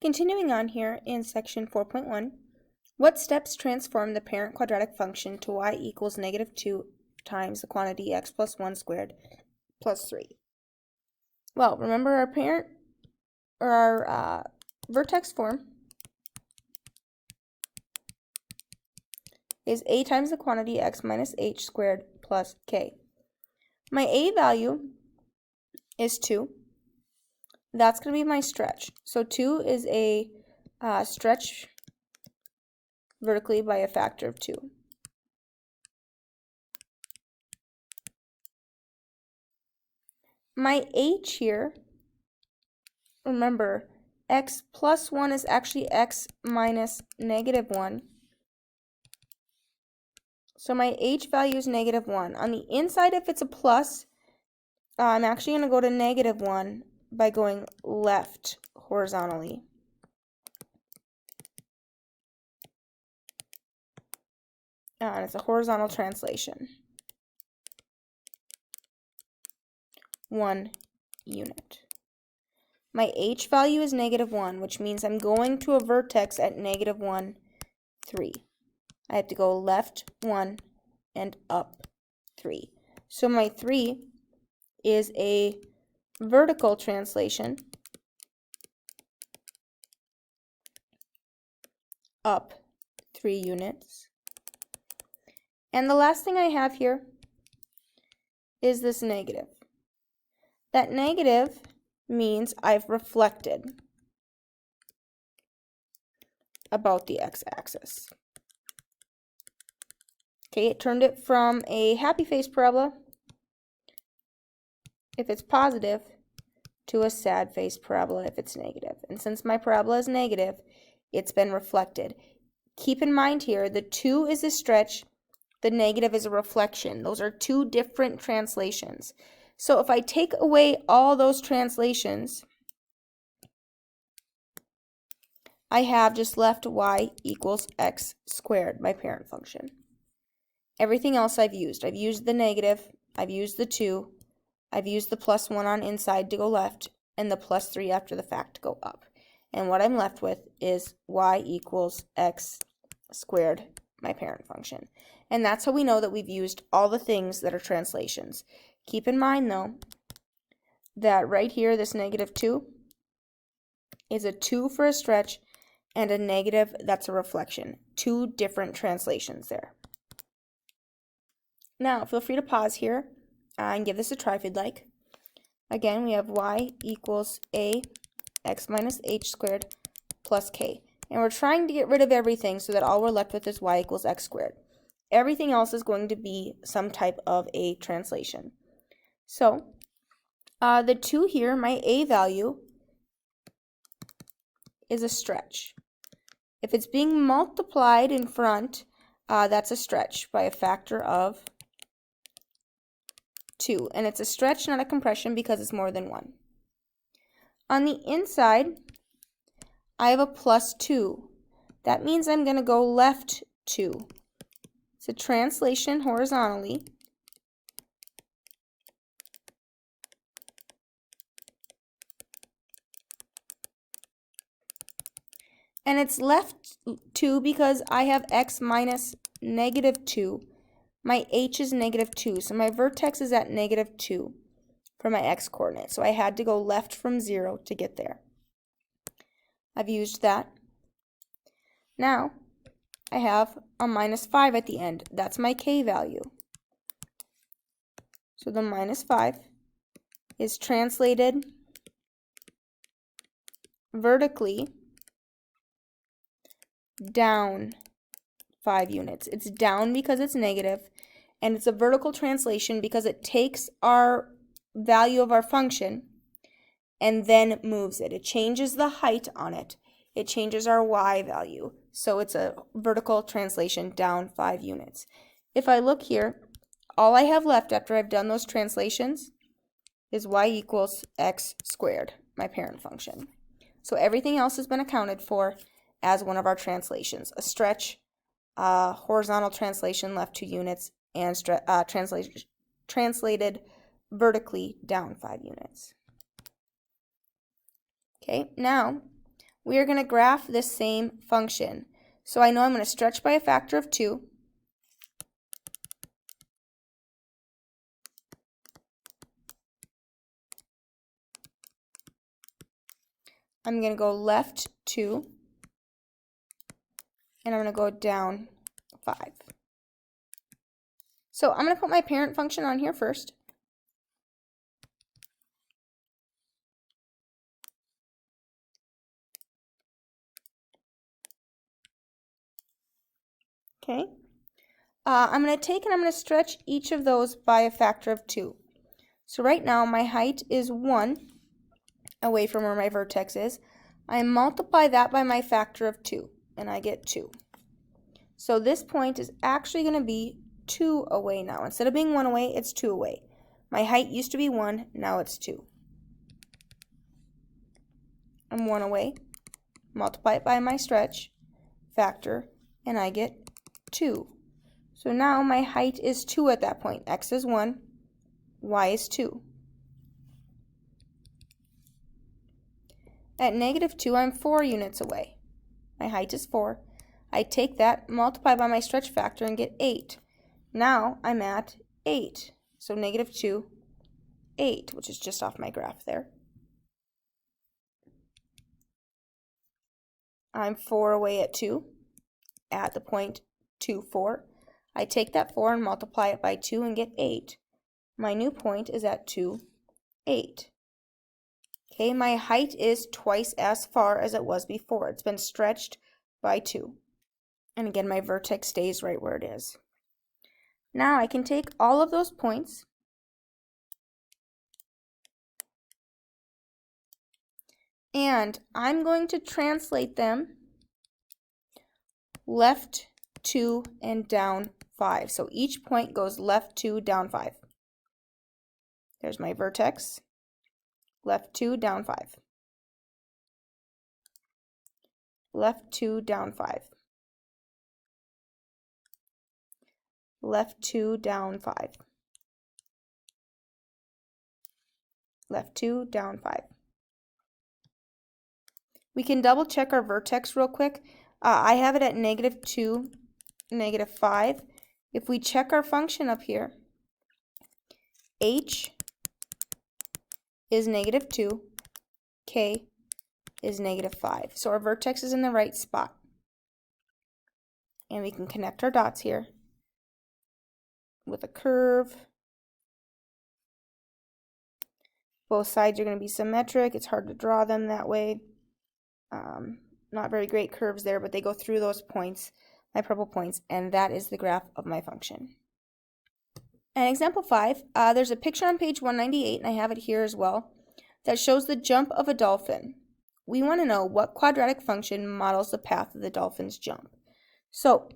Continuing on here in section 4.1, what steps transform the parent quadratic function to y equals negative 2 times the quantity x plus 1 squared plus 3? Well, remember our parent, or our vertex form is a times the quantity x minus h squared plus k. My a value is 2. That's going to be my stretch. So 2 is a stretch vertically by a factor of 2. My h here, remember, x plus 1 is actually x minus negative 1. So my h value is negative 1. On the inside, if it's a plus, I'm actually going to go to negative 1 by going left horizontally. And it's a horizontal translation. 1 unit. My h value is negative 1, which means I'm going to a vertex at negative 1, 3. I have to go left 1 and up 3. So my 3 is a vertical translation up 3 units. And the last thing I have here is this negative. That negative means I've reflected about the x-axis. Okay, it turned it from a happy face parabola, if it's positive, to a sad face parabola if it's negative. And since my parabola is negative, it's been reflected. Keep in mind here, the 2 is a stretch, the negative is a reflection. Those are two different translations. So if I take away all those translations, I have just left y equals x squared, my parent function. Everything else I've used. I've used the negative, I've used the 2, I've used the plus 1 on inside to go left, and the plus 3 after the fact to go up. And what I'm left with is y equals x squared, my parent function. And that's how we know that we've used all the things that are translations. Keep in mind, though, that right here, this negative 2 is a 2 for a stretch, and a negative, that's a reflection. Two different translations there. Now, feel free to pause here and give this a try if you'd like. Again, we have y equals a x minus h squared plus k. And we're trying to get rid of everything so that all we're left with is y equals x squared. Everything else is going to be some type of a translation. So, the 2 here, my a value, is a stretch. If it's being multiplied in front, that's a stretch by a factor of 2. And it's a stretch, not a compression, because it's more than 1. On the inside, I have a plus 2. That means I'm going to go left 2. It's a translation horizontally. And it's left 2 because I have x minus negative 2. My h is negative 2, so my vertex is at negative 2 for my x-coordinate. So I had to go left from 0 to get there. I've used that. Now, I have a minus 5 at the end. That's my k value. So the minus 5 is translated vertically down 5 units. It's down because it's negative, and it's a vertical translation because it takes our value of our function and then moves it. It changes the height on it. It changes our y value. So it's a vertical translation down 5 units. If I look here, all I have left after I've done those translations is y equals x squared, my parent function. So everything else has been accounted for as one of our translations. A stretch, horizontal translation left 2 units, and translated vertically down 5 units. Okay, now we are going to graph this same function. So I know I'm going to stretch by a factor of 2. I'm going to go left 2, and I'm going to go down 5. So I'm going to put my parent function on here first. Okay. I'm going to take and I'm going to stretch each of those by a factor of 2. So right now my height is 1 away from where my vertex is. I multiply that by my factor of 2, and I get 2. So this point is actually going to be 2 away now. Instead of being 1 away, it's 2 away. My height used to be 1, now it's 2. I'm 1 away, multiply it by my stretch factor, and I get 2. So now my height is 2 at that point. X is 1, y is 2. At -2, I'm 4 units away. My height is 4. I take that, multiply by my stretch factor, and get 8. Now I'm at 8. So -2, 8, which is just off my graph there. I'm 4 away at 2, at the point 2, 4. I take that 4 and multiply it by 2 and get 8. My new point is at 2, 8. Okay, my height is twice as far as it was before. It's been stretched by 2. And again, my vertex stays right where it is. Now I can take all of those points and I'm going to translate them left 2 and down 5. So each point goes left 2, down 5. There's my vertex. Left 2, down 5. Left 2, down 5. Left 2, down 5. Left 2, down 5. We can double check our vertex real quick. I have it at -2, -5. If we check our function up here, h is -2, k is -5. So our vertex is in the right spot. And we can connect our dots here with a curve. Both sides are going to be symmetric. It's hard to draw them that way. Not very great curves there, but they go through those points, my purple points, and that is the graph of my function. And example 5, there's a picture on page 198, and I have it here as well, that shows the jump of a dolphin. We want to know what quadratic function models the path of the dolphin's jump. So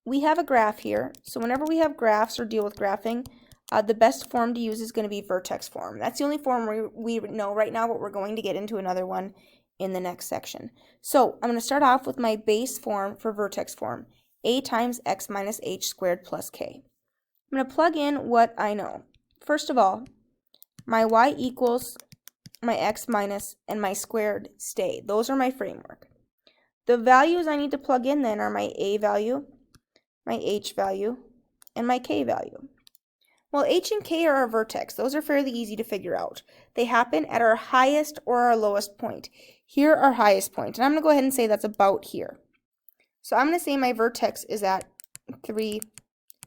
we have a graph here. So whenever we have graphs or deal with graphing, the best form to use is going to be vertex form. That's the only form we know right now, but we're going to get into another one in the next section. So I'm going to start off with my base form for vertex form, a times x minus h squared plus k. I'm going to plug in what I know. First of all, my y equals my x minus and my squared stay. Those are my framework. The values I need to plug in then are my a value, my h value, and my k value. Well, h and k are our vertex. Those are fairly easy to figure out. They happen at our highest or our lowest point. Here, our highest point. And I'm going to go ahead and say that's about here. So I'm going to say my vertex is at 3,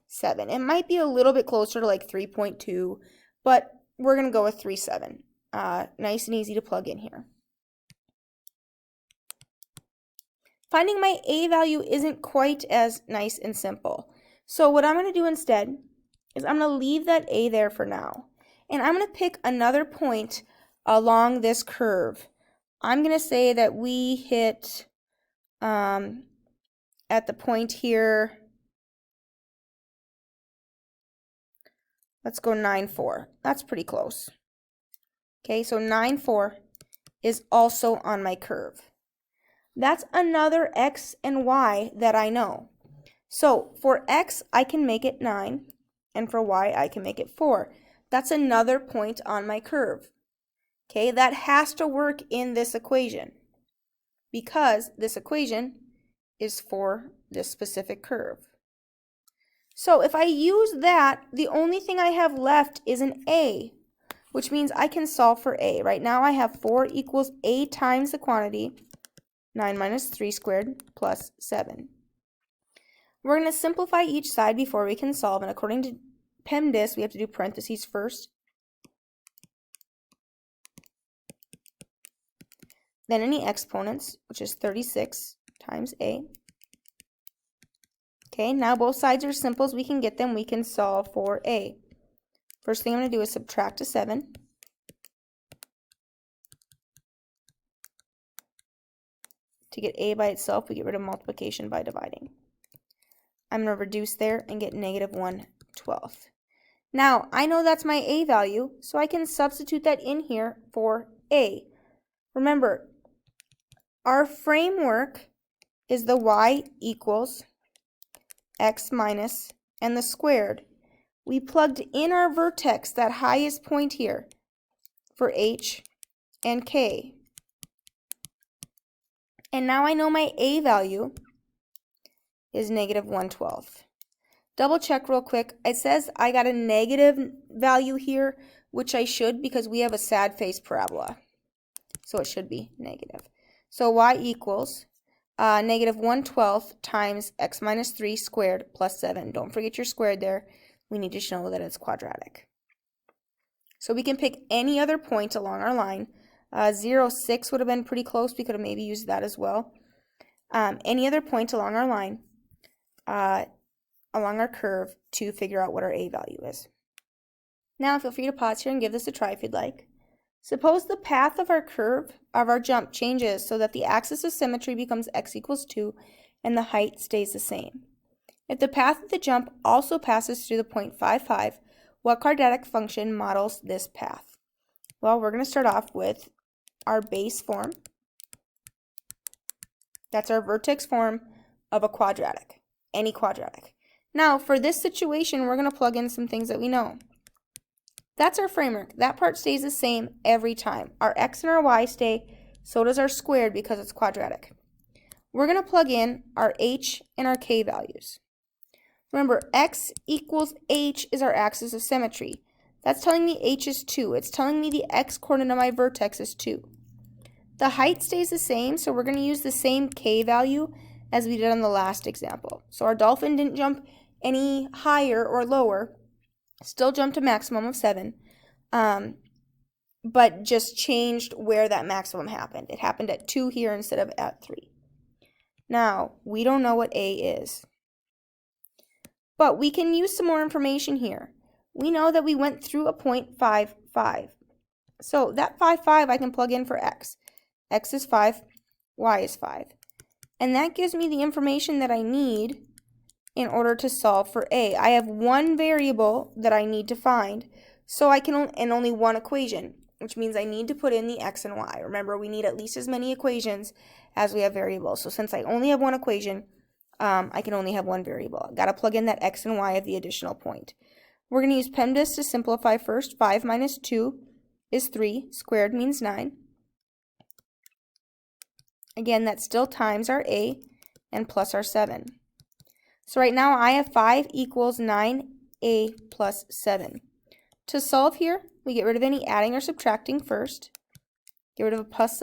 7. It might be a little bit closer to like 3.2, but we're going to go with 3, 7. Nice and easy to plug in here. Finding my a value isn't quite as nice and simple. So what I'm going to do instead is I'm going to leave that a there for now. And I'm going to pick another point along this curve. I'm going to say that we hit at the point here, let's go 9, 4. That's pretty close. Okay, so 9, 4 is also on my curve. That's another x and y that I know. So for x, I can make it 9, and for y, I can make it 4. That's another point on my curve. Okay, that has to work in this equation. because this equation is for this specific curve. So if I use that, the only thing I have left is an a, which means I can solve for a. Right now I have 4 equals a times the quantity, 9 minus 3 squared plus 7. We're going to simplify each side before we can solve, and according to Pemdas, we have to do parentheses first, then any exponents, which is 36 times a. Okay, now both sides are simple as we can get them. We can solve for a. First thing I'm going to do is subtract a 7. To get a by itself, we get rid of multiplication by dividing. I'm going to reduce there and get negative 1/12. Now, I know that's my a value, so I can substitute that in here for a. Remember, our framework is the y equals x minus and the squared. We plugged in our vertex, that highest point here, for h and k. And now I know my a value is negative 1/12. Double check real quick. It says I got a negative value here, which I should because we have a sad face parabola. So it should be negative. So y equals negative 1/12 times x minus 3 squared plus 7. Don't forget your squared there. We need to know that it's quadratic. So we can pick any other point along our line. 0, 6 would have been pretty close. We could have maybe used that as well. Any other point along our line, along our curve, to figure out what our a value is. Now feel free to pause here and give this a try if you'd like. Suppose the path of our curve, of our jump, changes so that the axis of symmetry becomes x equals 2 and the height stays the same. If the path of the jump also passes through the point 5, 5, what quadratic function models this path? Well, we're going to start off with our base form. That's our vertex form of a quadratic, any quadratic. Now, for this situation, we're going to plug in some things that we know. That's our framework. That part stays the same every time. Our x and our y stay, so does our squared because it's quadratic. We're going to plug in our h and our k values. Remember, x equals h is our axis of symmetry. That's telling me h is 2. It's telling me the x coordinate of my vertex is 2. The height stays the same, so we're going to use the same k value as we did on the last example. So our dolphin didn't jump any higher or lower, still jumped a maximum of 7, but just changed where that maximum happened. It happened at 2 here instead of at 3. Now, we don't know what a is, but we can use some more information here. We know that we went through a point 5, 5. So that 5, 5 I can plug in for x. X is 5, y is 5. And that gives me the information that I need in order to solve for a. I have one variable that I need to find, so I can and only one equation, which means I need to put in the x and y. Remember, we need at least as many equations as we have variables. So since I only have one equation, I can only have one variable. I've got to plug in that x and y of the additional point. We're going to use Pemdas to simplify first. 5 minus 2 is 3. Squared means 9. Again, that's still times our a and plus our 7. So right now I have 5 equals 9a plus 7. To solve here, we get rid of any adding or subtracting first. Get rid of a plus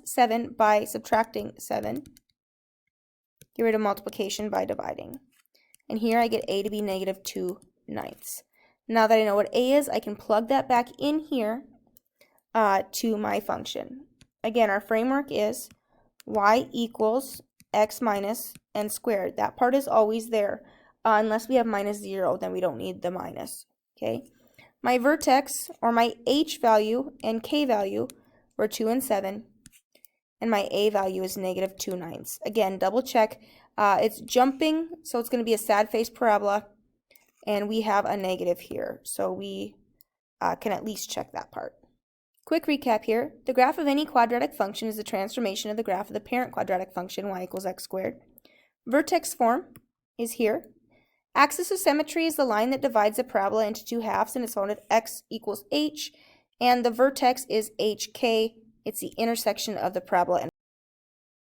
7 by subtracting 7. Get rid of multiplication by dividing. And here I get a to be negative 2/9. Now that I know what a is, I can plug that back in here to my function. Again, our framework is y equals x minus and squared. That part is always there. Unless we have minus 0, then we don't need the minus. Okay. My vertex, or my h value and k value, were 2 and 7. And my a value is negative 2/9. Again, double check. It's jumping, so it's going to be a sad face parabola. And we have a negative here. So we can at least check that part. Quick recap here. The graph of any quadratic function is the transformation of the graph of the parent quadratic function, y equals x squared. Vertex form is here. Axis of symmetry is the line that divides the parabola into 2 halves, and it's found at x equals h. And the vertex is hk. It's the intersection of the parabola and